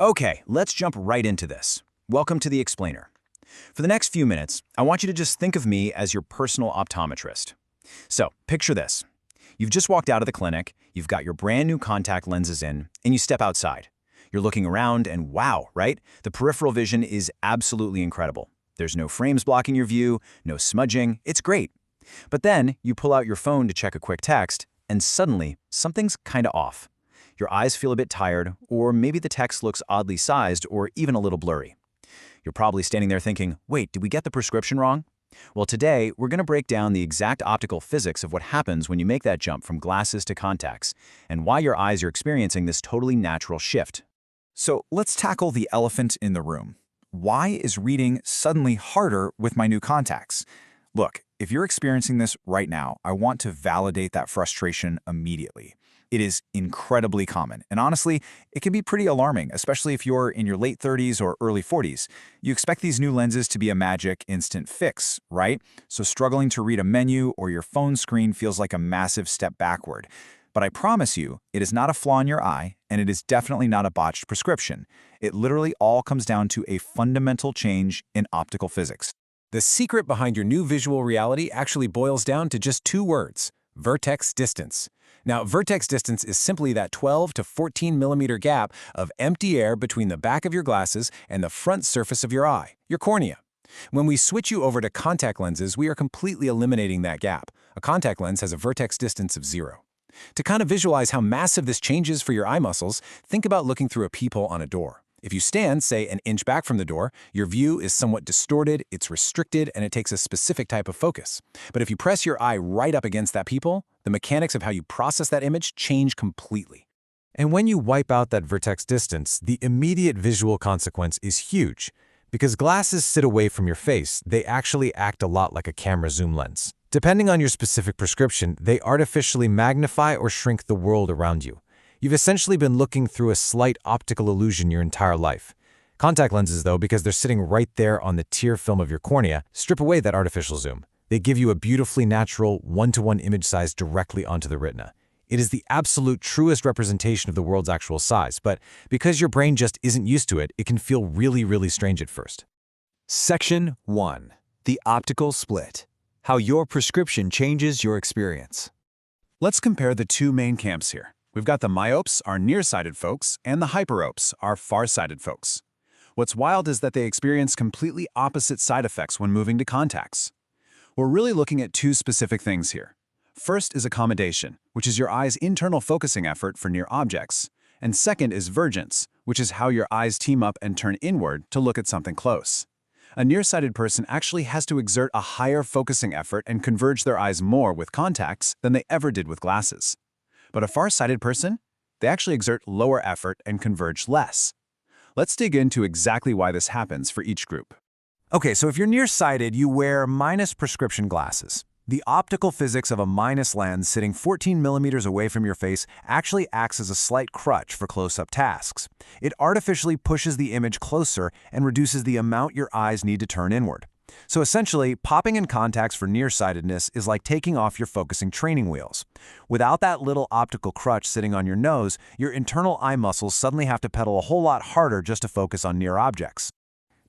Okay, let's jump right into this. Welcome to the Explainer. For the next few minutes, I want you to just think of me as your personal optometrist. So, picture this. You've just walked out of the clinic, you've got your brand new contact lenses in, and you step outside. You're looking around and wow, right? The peripheral vision is absolutely incredible. There's no frames blocking your view, no smudging, it's great. But then you pull out your phone to check a quick text, and suddenly something's kinda off. Your eyes feel a bit tired, or maybe the text looks oddly sized or even a little blurry. You're probably standing there thinking, wait, did we get the prescription wrong? Well, today, we're going to break down the exact optical physics of what happens when you make that jump from glasses to contacts, and why your eyes are experiencing this totally natural shift. So let's tackle the elephant in the room. Why is reading suddenly harder with my new contacts? Look, if you're experiencing this right now, I want to validate that frustration immediately. It is incredibly common, and honestly, it can be pretty alarming, especially if you're in your late 30s or early 40s. You expect these new lenses to be a magic instant fix, right? So struggling to read a menu or your phone screen feels like a massive step backward. But I promise you, it is not a flaw in your eye, and it is definitely not a botched prescription. It literally all comes down to a fundamental change in optical physics. The secret behind your new visual reality actually boils down to just two words: vertex distance. Now, vertex distance is simply that 12 to 14 millimeter gap of empty air between the back of your glasses and the front surface of your eye, your cornea. When we switch you over to contact lenses, we are completely eliminating that gap. A contact lens has a vertex distance of 0. To kind of visualize how massive this changes for your eye muscles, think about looking through a peephole on a door. If you stand, say, an inch back from the door, your view is somewhat distorted, it's restricted, and it takes a specific type of focus. But if you press your eye right up against that peephole, the mechanics of how you process that image change completely. And when you wipe out that vertex distance, the immediate visual consequence is huge. Because glasses sit away from your face, they actually act a lot like a camera zoom lens. Depending on your specific prescription, they artificially magnify or shrink the world around you. You've essentially been looking through a slight optical illusion your entire life. Contact lenses, though, because they're sitting right there on the tear film of your cornea, strip away that artificial zoom. They give you a beautifully natural, one-to-one image size directly onto the retina. It is the absolute truest representation of the world's actual size, but because your brain just isn't used to it, it can feel really strange at first. Section 1. The optical split. How your prescription changes your experience. Let's compare the two main camps here. We've got the myopes, our nearsighted folks, and the hyperopes, our farsighted folks. What's wild is that they experience completely opposite side effects when moving to contacts. We're really looking at two specific things here. First is accommodation, which is your eye's internal focusing effort for near objects. And second is vergence, which is how your eyes team up and turn inward to look at something close. A nearsighted person actually has to exert a higher focusing effort and converge their eyes more with contacts than they ever did with glasses. But a far-sighted person, they actually exert lower effort and converge less. Let's dig into exactly why this happens for each group. Okay, so if you're nearsighted, you wear minus prescription glasses. The optical physics of a minus lens sitting 14 millimeters away from your face actually acts as a slight crutch for close-up tasks. It artificially pushes the image closer and reduces the amount your eyes need to turn inward. So essentially, popping in contacts for nearsightedness is like taking off your focusing training wheels. Without that little optical crutch sitting on your nose, your internal eye muscles suddenly have to pedal a whole lot harder just to focus on near objects.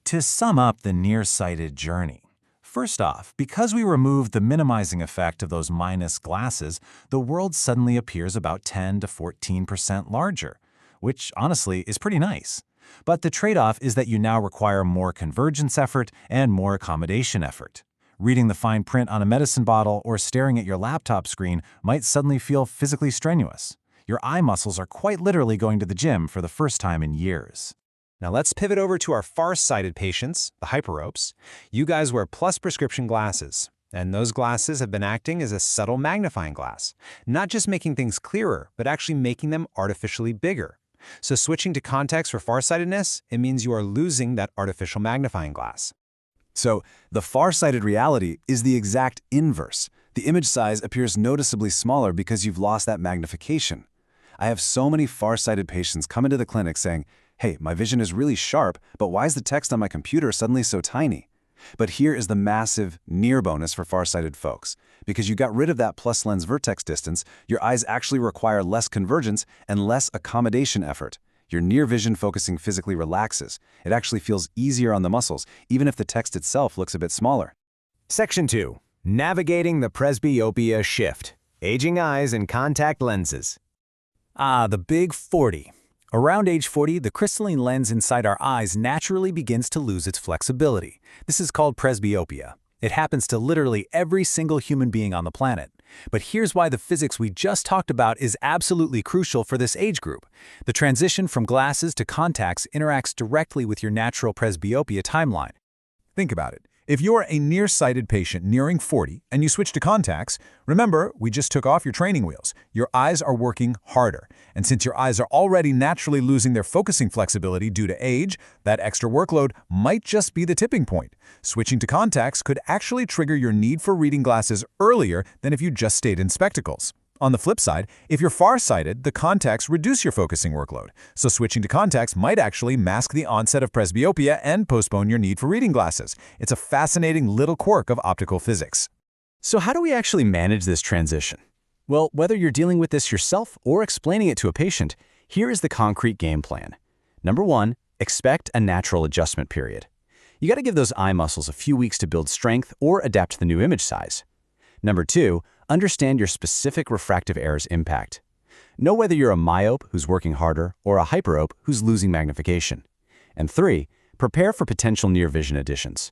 To sum up the nearsighted journey, first off, because we removed the minimizing effect of those minus glasses, the world suddenly appears about 10 to 14% larger, which honestly is pretty nice. But the trade-off is that you now require more convergence effort and more accommodation effort. Reading the fine print on a medicine bottle or staring at your laptop screen might suddenly feel physically strenuous. Your eye muscles are quite literally going to the gym for the first time in years. Now let's pivot over to our far-sighted patients, the hyperopes. You guys wear plus prescription glasses, and those glasses have been acting as a subtle magnifying glass, not just making things clearer, but actually making them artificially bigger. So switching to contacts for farsightedness, it means you are losing that artificial magnifying glass. So the far-sighted reality is the exact inverse. The image size appears noticeably smaller because you've lost that magnification. I have so many far-sighted patients come into the clinic saying, hey, my vision is really sharp, but why is the text on my computer suddenly so tiny? But here is the massive near bonus for farsighted folks. Because you got rid of that plus lens vertex distance, your eyes actually require less convergence and less accommodation effort. Your near vision focusing physically relaxes. It actually feels easier on the muscles, even if the text itself looks a bit smaller. Section 2. Navigating the presbyopia shift. Aging eyes and contact lenses. The big 40. Around age 40, the crystalline lens inside our eyes naturally begins to lose its flexibility. This is called presbyopia. It happens to literally every single human being on the planet. But here's why the physics we just talked about is absolutely crucial for this age group. The transition from glasses to contacts interacts directly with your natural presbyopia timeline. Think about it. If you're a nearsighted patient nearing 40 and you switch to contacts, remember, we just took off your training wheels. Your eyes are working harder. And since your eyes are already naturally losing their focusing flexibility due to age, that extra workload might just be the tipping point. Switching to contacts could actually trigger your need for reading glasses earlier than if you just stayed in spectacles. On the flip side, if you're farsighted, the contacts reduce your focusing workload. So switching to contacts might actually mask the onset of presbyopia and postpone your need for reading glasses. It's a fascinating little quirk of optical physics. So how do we actually manage this transition? Well, whether you're dealing with this yourself or explaining it to a patient, here is the concrete game plan. Number 1, expect a natural adjustment period. You got to give those eye muscles a few weeks to build strength or adapt to the new image size. Number 2, understand your specific refractive error's impact. Know whether you're a myope who's working harder or a hyperope who's losing magnification. And 3, prepare for potential near vision additions.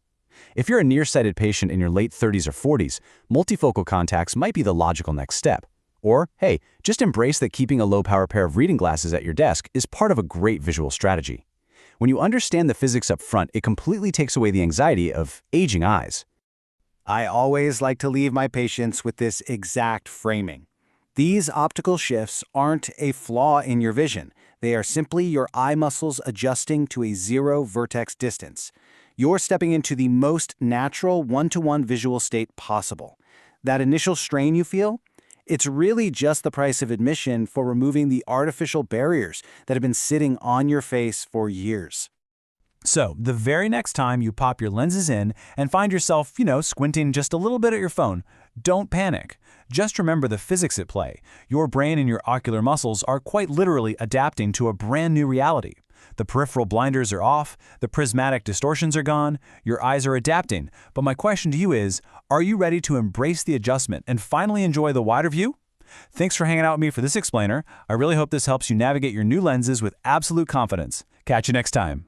If you're a nearsighted patient in your late 30s or 40s, multifocal contacts might be the logical next step. Or, hey, just embrace that keeping a low-power pair of reading glasses at your desk is part of a great visual strategy. When you understand the physics up front, it completely takes away the anxiety of aging eyes. I always like to leave my patients with this exact framing. These optical shifts aren't a flaw in your vision. They are simply your eye muscles adjusting to a zero vertex distance. You're stepping into the most natural one-to-one visual state possible. That initial strain you feel? It's really just the price of admission for removing the artificial barriers that have been sitting on your face for years. So, the very next time you pop your lenses in and find yourself, squinting just a little bit at your phone, don't panic. Just remember the physics at play. Your brain and your ocular muscles are quite literally adapting to a brand new reality. The peripheral blinders are off, the prismatic distortions are gone, your eyes are adapting. But my question to you is, are you ready to embrace the adjustment and finally enjoy the wider view? Thanks for hanging out with me for this explainer. I really hope this helps you navigate your new lenses with absolute confidence. Catch you next time.